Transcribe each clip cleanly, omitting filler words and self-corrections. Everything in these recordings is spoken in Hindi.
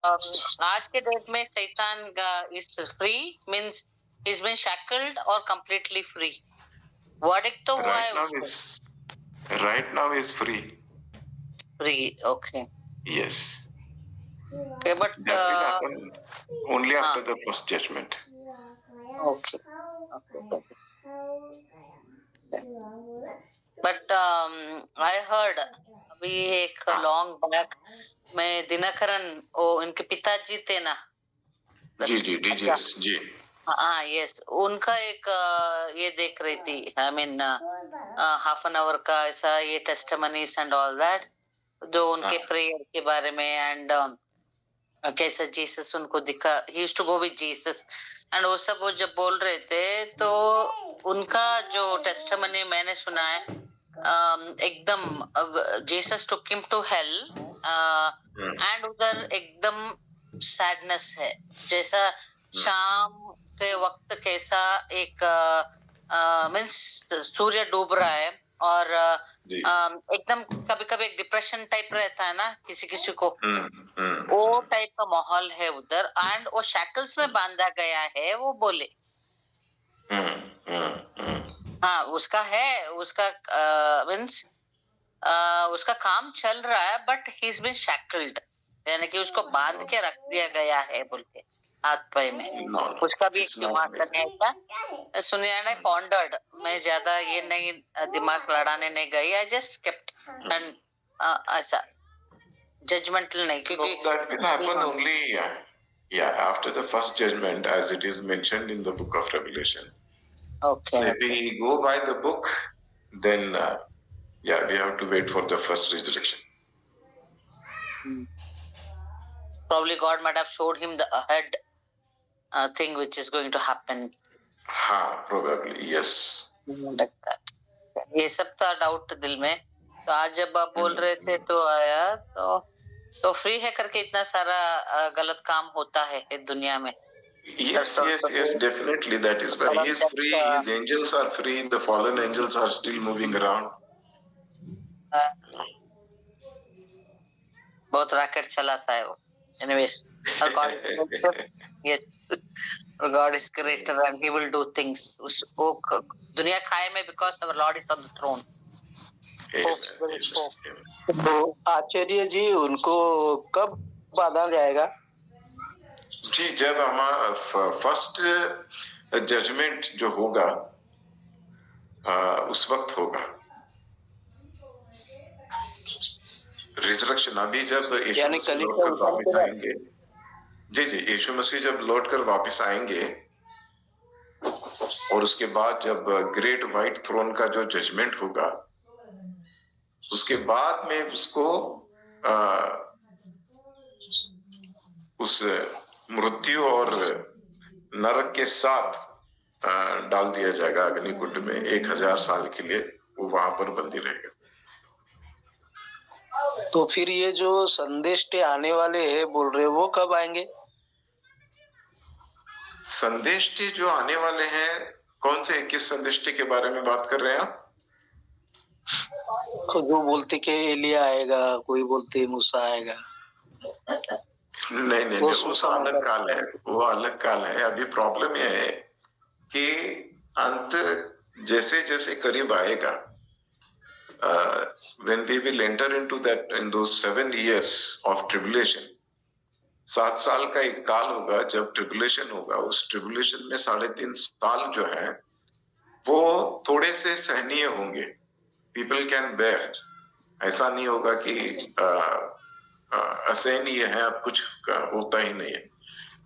आज के डेट में Satan is free means is been shackled और कंप्लीटली फ्री। वर्डिक्ट तो हुआ है उसको। Right now is free. Free, okay. Yes. Okay but That will happen only हाँ, after the first judgment. Okay okay. But I heard अभी एक हाँ, लॉन्ग बैक में दिनकरन वो इनके पिताजी थे ना। जी जी अच्छा, DJs जी। हाँ यस, उनका एक ये देख रही थी, I mean half an hour का ऐसा ये टेस्टिमनीज एंड ऑल दैट, जो उनके हाँ, प्रेयर के बारे में एंड कैसे जीसस उनको दिखा, he used to go with Jesus and वो सब वो जब बोल रहे थे तो उनका जो टेस्टिमनी मैंने सुना है, एकदम Jesus took him to hell and उधर एकदम सैडनेस है, जैसा शाम के वक्त कैसा एक मीन्स सूर्य डूब रहा है और जी। एकदम कभी कभी एक डिप्रेशन टाइप रहता है ना किसी किसी को, हम्म। वो टाइप का माहौल है उधर एंड वो शैकल्स में बांधा गया है वो बोले। हम्म। हाँ उसका है, उसका मीन्स उसका काम चल रहा है but he is been shackled, यानी कि उसको बांध के रख दिया गया है बोल के हाथ पाय में। No, उसका भी एक it's not दिमाग like करने का सुनिए ना, पॉन्डर्ड, मैं ज्यादा ये नहीं दिमाग लड़ाने नहीं गई, आई जस्ट केप्ट एंड ऐसा जजमेंटल नहीं, No, क्योंकि that will happen only, yeah, after the first judgment, as it is mentioned in the book of Revelation. Okay So if we go by the book, then yeah, we have to wait for the first resurrection. probably God might have showed him the ahead thing which is going to happen. हाँ, probably yes. Like that. ये सब था डाउट दिल में, तो आज जब आप बोल रहे थे तो आया तो फ्री है करके इतना सारा गलत काम होता है इस दुनिया में। Yes, definitely that is why he is free. His angels are free. The fallen angels are still moving around. बहुत रैकेट चलाता है वो। Anyways, our God is greater. Yes, our God is greater and He will do things. वो दुनिया खाए में because our Lord is on the throne. तो आचार्य जी उनको कब बांधा जाएगा? जी, जब हमारा फर्स्ट जजमेंट जो होगा उस वक्त होगा रिजरेक्शन। अभी जब यीशु मसीह लौटकर वापस आएंगे, जी यीशु मसीह जब लौटकर वापस आएंगे और उसके बाद जब ग्रेट व्हाइट थ्रोन का जो जजमेंट होगा, उसके बाद में उसको उस मृत्यु और नरक के साथ डाल दिया जाएगा अग्निकुंड में 1000 साल के लिए, वो वहां पर बंदी रहेगा। तो फिर ये जो संदेष्टे आने वाले हैं बोल रहे, वो कब आएंगे? संदेष्टि जो आने वाले हैं, कौन से किस संदेष्टि के बारे में बात कर रहे हैं आप? जो बोलते कि एलिया आएगा, कोई बोलते मूसा आएगा। नहीं, वो अलग काल है, वो अलग काल है। अभी प्रॉब्लम यह है कि अंत जैसे जैसे करीब आएगा, when we will enter into that in those 7 years of tribulation, 7 साल का एक काल होगा जब ट्रिबुलेशन होगा। उस ट्रिबुलेशन में 3.5 साल जो है वो थोड़े से सहनीय होंगे, पीपल कैन बेयर। ऐसा नहीं होगा कि असहनीय है, अब कुछ होता ही नहीं है।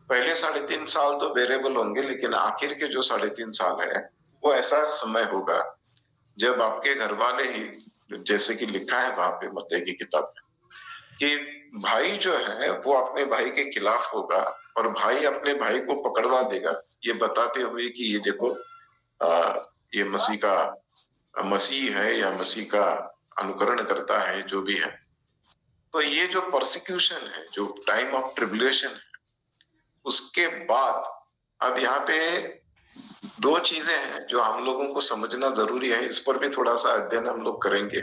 पहले 3.5 साल तो बेरेबल होंगे, लेकिन आखिर के जो 3.5 साल है वो ऐसा समय होगा जब आपके घर वाले ही, जैसे कि लिखा है वहां पे मत्ती की किताब में, कि भाई जो है वो अपने भाई के खिलाफ होगा और भाई अपने भाई को पकड़वा देगा, ये बताते हुए कि ये देखो ये मसीह है या मसीह का अनुकरण करता है, जो भी है। तो ये जो परसिक्यूशन है, जो टाइम ऑफ ट्रिबुलेशन है, उसके बाद अब यहाँ पे 2 चीजें हैं जो हम लोगों को समझना जरूरी है। इस पर भी थोड़ा सा अध्ययन हम लोग करेंगे।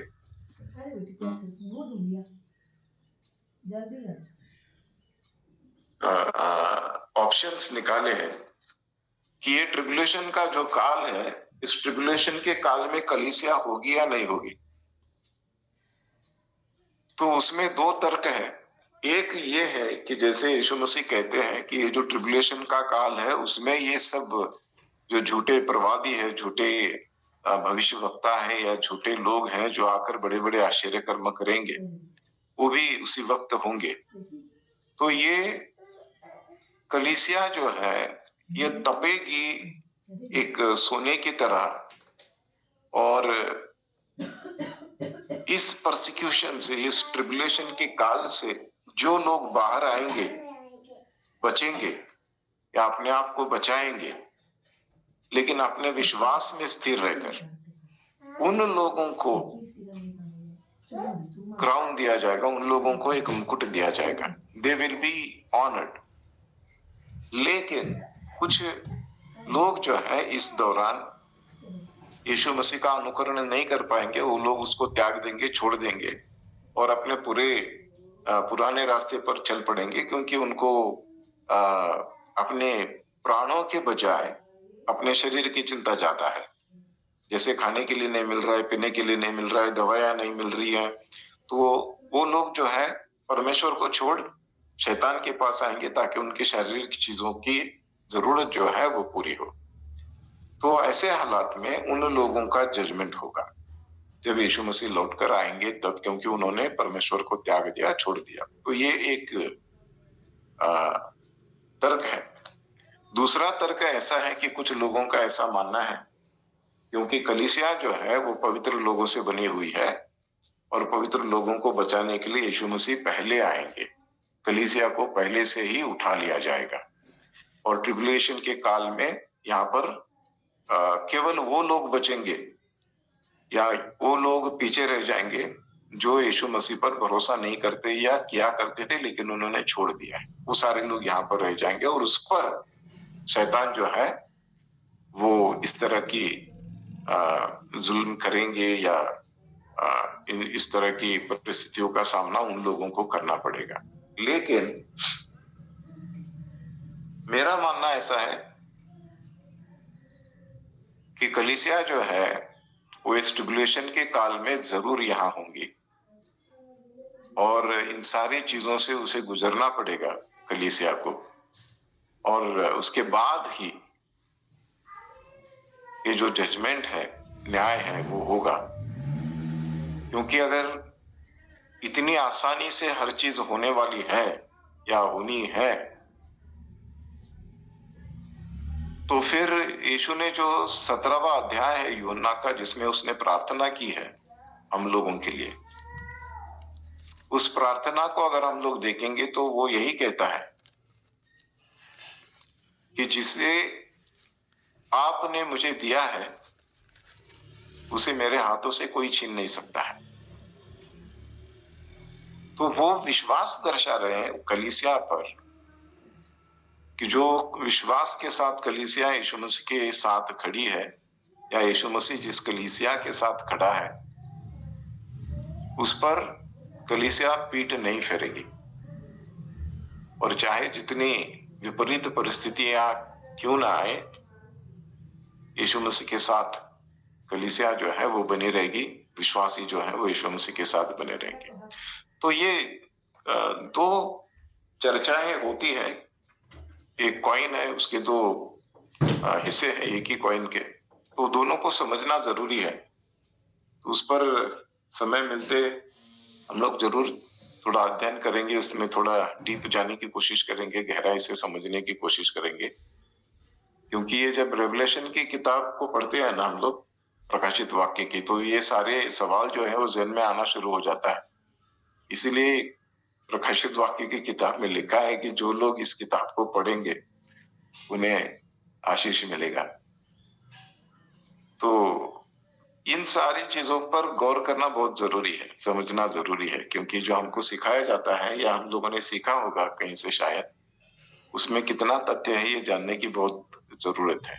ऑप्शंस निकाले हैं कि ये ट्रिब्यूलेशन का जो काल है, इस ट्रिब्यूलेशन के काल में कलीसिया होगी या नहीं होगी। तो उसमें दो तर्क है। एक ये है कि जैसे यीशु मसीह कहते हैं कि ये जो ट्रिब्यूलेशन का काल है उसमें ये सब जो झूठे प्रवादी है, झूठे भविष्यवक्ता है या झूठे लोग हैं जो आकर बड़े बड़े आश्चर्य कर्म करेंगे, वो भी उसी वक्त होंगे। तो ये कलीसिया जो है ये तपेगी एक सोने की तरह, और इस परसिक्यूशन से, इस ट्रिब्यूलेशन के काल से जो लोग बाहर आएंगे, बचेंगे या अपने आप को बचाएंगे, लेकिन अपने विश्वास में स्थिर रहकर, उन लोगों को क्राउन दिया जाएगा, उन लोगों को एक मुकुट दिया जाएगा। They will be honoured. लेकिन कुछ लोग जो है इस दौरान यीशु मसीह का अनुकरण नहीं कर पाएंगे, वो लोग उसको त्याग देंगे, छोड़ देंगे और अपने पुराने रास्ते पर चल पड़ेंगे, क्योंकि उनको अपने प्राणों के बजाय अपने शरीर की चिंता ज्यादा है। जैसे खाने के लिए नहीं मिल रहा है, पीने के लिए नहीं मिल रहा है, दवाइयां नहीं मिल रही है, तो वो लोग जो है परमेश्वर को छोड़ शैतान के पास आएंगे ताकि उनकी शारीरिक चीजों की जरूरत जो है वो पूरी हो। तो ऐसे हालात में उन लोगों का जजमेंट होगा जब यीशु मसीह लौटकर आएंगे तब, क्योंकि उन्होंने परमेश्वर को त्याग दिया, छोड़ दिया। तो ये एक तर्क है। दूसरा तर्क ऐसा है कि कुछ लोगों का ऐसा मानना है, क्योंकि कलीसिया जो है वो पवित्र लोगों से बनी हुई है और पवित्र लोगों को बचाने के लिए यीशु मसीह पहले आएंगे, कलीसिया को पहले से ही उठा लिया जाएगा और ट्रिब्यूलेशन के काल में यहाँ पर केवल वो लोग बचेंगे या वो लोग पीछे रह जाएंगे जो यीशु मसीह पर भरोसा नहीं करते या किया करते थे लेकिन उन्होंने छोड़ दिया है। वो सारे लोग यहाँ पर रह जाएंगे और उस पर शैतान जो है वो इस तरह की जुल्म करेंगे या इस तरह की परिस्थितियों का सामना उन लोगों को करना पड़ेगा। लेकिन मेरा मानना ऐसा है कि कलीसिया जो है वो इस ट्रिब्यूलेशन के काल में जरूर यहाँ होंगी और इन सारी चीजों से उसे गुजरना पड़ेगा कलीसिया को, और उसके बाद ही ये जो जजमेंट है, न्याय है, वो होगा। क्योंकि अगर इतनी आसानी से हर चीज होने वाली है या होनी है, तो फिर यीशु ने जो 17वां अध्याय है यूहन्ना का, जिसमें उसने प्रार्थना की है हम लोगों के लिए, उस प्रार्थना को अगर हम लोग देखेंगे तो वो यही कहता है कि जिसे आपने मुझे दिया है उसे मेरे हाथों से कोई छीन नहीं सकता है। तो वो विश्वास दर्शा रहे हैं कलीसिया पर कि जो विश्वास के साथ कलीसिया यीशु मसीह के साथ खड़ी है या यीशु मसीह जिस कलीसिया के साथ खड़ा है उस पर कलीसिया पीठ नहीं फेरेगी, और चाहे जितनी विपरीत परिस्थितियां क्यों ना आए, यीशु मसीह के साथ कलीसिया जो है वो बनी रहेगी, विश्वासी जो है वो यीशु मसीह के साथ बने रहेंगे। तो ये दो चर्चाएं होती है, एक कॉइन है, उसके दो हिस्से हैं एक ही कॉइन के, तो दोनों को समझना जरूरी है। तो उस पर समय मिलते हम लोग जरूर थोड़ा अध्ययन करेंगे, उसमें थोड़ा डीप जाने की कोशिश करेंगे, गहराई से समझने की कोशिश करेंगे। क्योंकि ये जब रेवलेशन की किताब को पढ़ते हैं ना हम लोग, प्रकाशित वाक्य की, तो ये सारे सवाल जो है वो ज़हन में आना शुरू हो जाता है। इसीलिए प्रकाशित वाक्य की किताब में लिखा है कि जो लोग इस किताब को पढ़ेंगे उन्हें आशीष मिलेगा। तो इन सारी चीजों पर गौर करना बहुत जरूरी है, समझना जरूरी है, क्योंकि जो हमको सिखाया जाता है या हम लोगों ने सीखा होगा कहीं से शायद, उसमें कितना तथ्य है ये जानने की बहुत जरूरत है।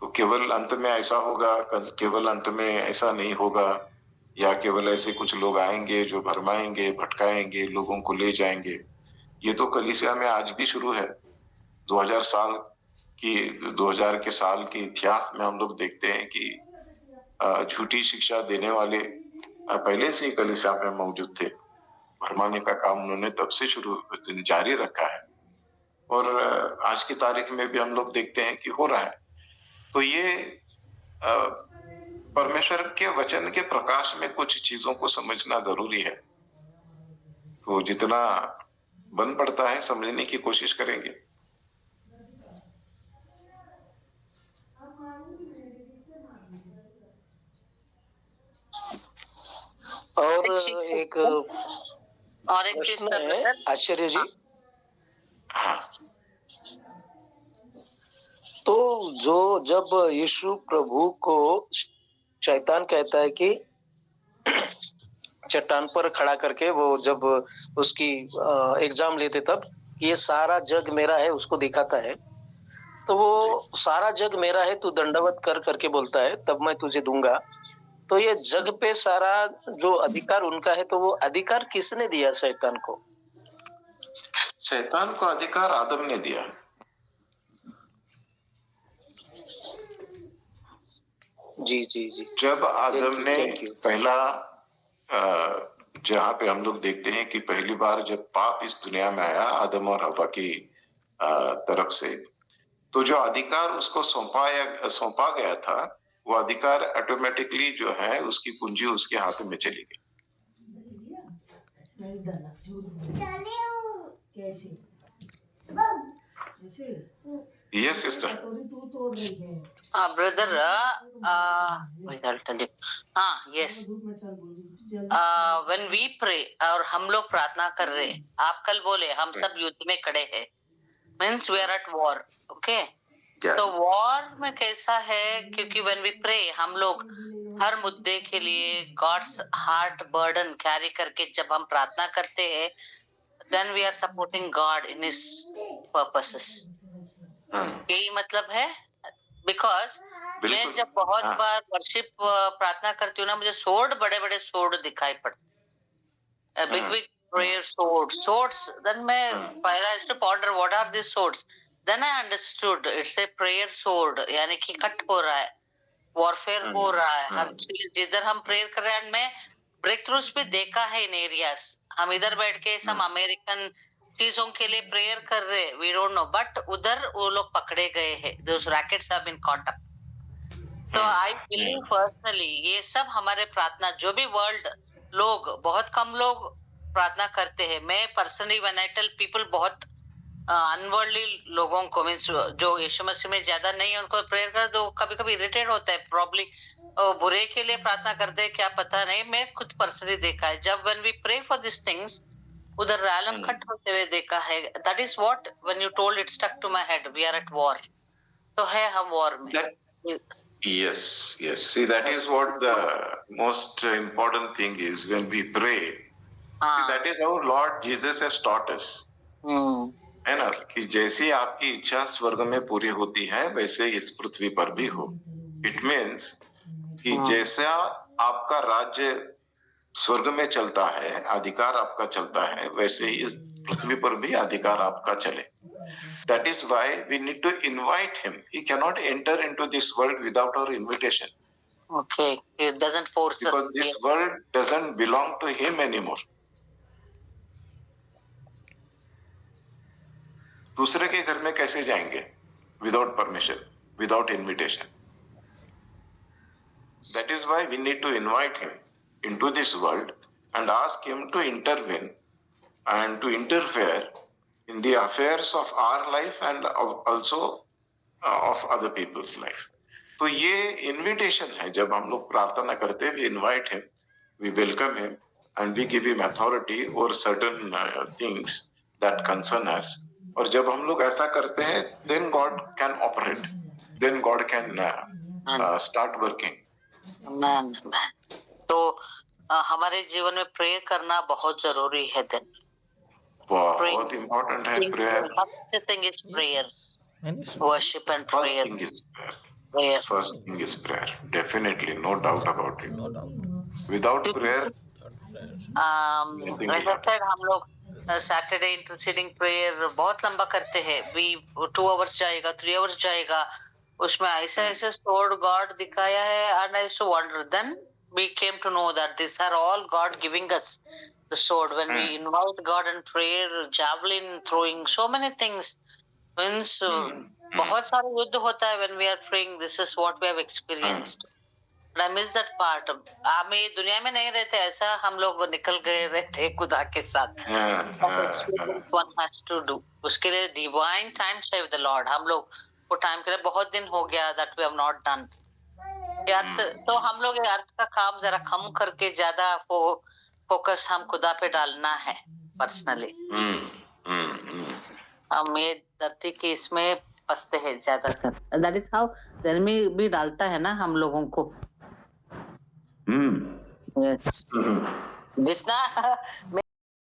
तो केवल अंत में ऐसा होगा, केवल अंत में ऐसा नहीं होगा, या केवल ऐसे कुछ लोग आएंगे जो भरमाएंगे, भटकाएंगे, लोगों को ले जाएंगे, ये तो कलीसिया में आज भी शुरू है। 2000 के साल के इतिहास में हम लोग देखते हैं कि झूठी शिक्षा देने वाले पहले से ही कलीसिया में मौजूद थे। भरमाने का काम उन्होंने तब से जारी रखा है और आज की तारीख में भी हम लोग देखते हैं कि हो रहा है। तो ये परमेश्वर के वचन के प्रकाश में कुछ चीजों को समझना जरूरी है। तो जितना बन पड़ता है समझने की कोशिश करेंगे। और एक चीज प्रश्न है आचार्य जी। हाँ, तो जब यीशु प्रभु को शैतान कहता है कि चट्टान पर खड़ा करके वो जब उसकी एग्जाम लेते तब ये सारा जग मेरा है उसको दिखाता है, तो वो सारा जग मेरा है तू दंडवत कर करके बोलता है तब मैं तुझे दूंगा। तो ये जग पे सारा जो अधिकार उनका है, तो वो अधिकार किसने दिया शैतान को? शैतान को अधिकार आदम ने दिया। जी जी जी। जब आदम ने पहला जहाँ पे हम लोग देखते हैं कि पहली बार जब पाप इस दुनिया में आया आदम और हवा की तरफ से, तो जो अधिकार उसको सौंपा गया था वो अधिकार ऑटोमेटिकली जो है उसकी कुंजी उसके हाथ में चली गई। Yes, sister. Brother, I'll tell you. Yes. When we pray और हम लोग प्रार्थना कर रहे हैं, आप कल बोले हम सब युद्ध में खड़े हैं, means we are at war, okay? तो वॉर में कैसा है, क्योंकि when we pray हम लोग हर मुद्दे के लिए God's heart burden कैरी करके जब हम प्रार्थना करते हैं, then we are supporting God in His purposes. यही मतलब है। बिकॉज मैं जब बहुत बार वर्शिप प्रार्थना करती हूँ ना, मुझे सोर्ड, बड़े बड़े सोर्ड दिखाई पड़ते, big big prayer swords. Then मैं पहला to ponder what are this swords, then I understood it's a prayer sword, यानी कि कट हो रहा है, वॉरफेयर हो रहा है हर चीज जिधर हम प्रेयर कर रहे हैं। मैं ब्रेक थ्रूज भी देखा है इन एरियाज। हम इधर बैठ के सब अमेरिकन चीजों के लिए प्रेयर कर रहे, वी डोंट नो, बट उधर वो लोग पकड़े गए हैं, those rackets have been caught up. तो आई बिलीव पर्सनली ये सब हमारे प्रार्थना, जो भी वर्ल्ड लोग, बहुत कम लोग प्रार्थना करते हैं। मैं personally when I tell people, बहुत अनवर्ल्डली लोगों को, मीन्स जो यीशु मसीह में ज्यादा नहीं है, उनको प्रेयर कर दो, कभी कभी इरिटेट होता है, प्रॉब्ली बुरे के लिए प्रार्थना करते हैं, क्या पता नहीं। मैं खुद पर्सनली देखा है, जब when we pray for this things उधर रैलम कट होते हुए देखा है। That is what when you told, it stuck to my head, we are at war. तो है हम वॉर में। Yes. See, that is what the most important thing is when we pray. See, that is how Lord Jesus has taught us. है ना, कि जैसी आपकी इच्छा स्वर्ग में पूरी होती है वैसे इस पृथ्वी पर भी हो। It means कि जैसा आपका राज्य स्वर्ग में चलता है, अधिकार आपका चलता है, वैसे इस पृथ्वी पर भी अधिकार आपका चले। That is why we need to invite him. He cannot enter into this world without our invitation. Okay, it doesn't force us. Because this world doesn't belong to him anymore. दूसरे के घर में कैसे जाएंगे? Without permission, without invitation. That is why we need to invite him into this world and ask him to intervene and to interfere in the affairs of our life and also of other people's life. तो ये invitation है, जब हम लोग प्रार्थना करते हैं, we invite him, we welcome him and we give him authority over certain things that concern us. और जब हम लोग ऐसा करते हैं, then God can operate, then God can start working. तो हमारे जीवन में प्रेयर करना बहुत जरूरी है। दिन बहुत इम्पोर्टेंट है prayer. First thing is prayer, worship and prayer. First thing is prayer. Definitely, no doubt about it. Without prayer, हम लोग सैटरडे इंटरसीडिंग प्रेयर बहुत लंबा करते हैं, वी 2 आवर्स जाएगा, 3 आवर्स जाएगा, उसमें ऐसे ऐसे स्वॉर्ड गॉड दिखाया है, and I to wonder, then we came to know that these are all God giving us the sword when we invite God in prayer, javelin throwing, so many things means बहुत सारे युद्ध होता है when we are praying. This is what we have experienced. I miss that part. हम ये दुनिया में नहीं रहते, ऐसा हम लोग निकल गए रहते खुदा के साथ. One has to do. उसके लिए divine time save the Lord. हम लोग को टाइम के लिए बहुत दिन हो गया that we have not done. तो हम लोग अर्थ का काम जरा कम करके ज्यादा फोकस हम खुदा पे डालना है पर्सनली. हम ये धरती के इसमें फंसते हैं ज्यादातर. दैट इज हाउ एनिमी भी डालता है ना हम लोगों को. जितना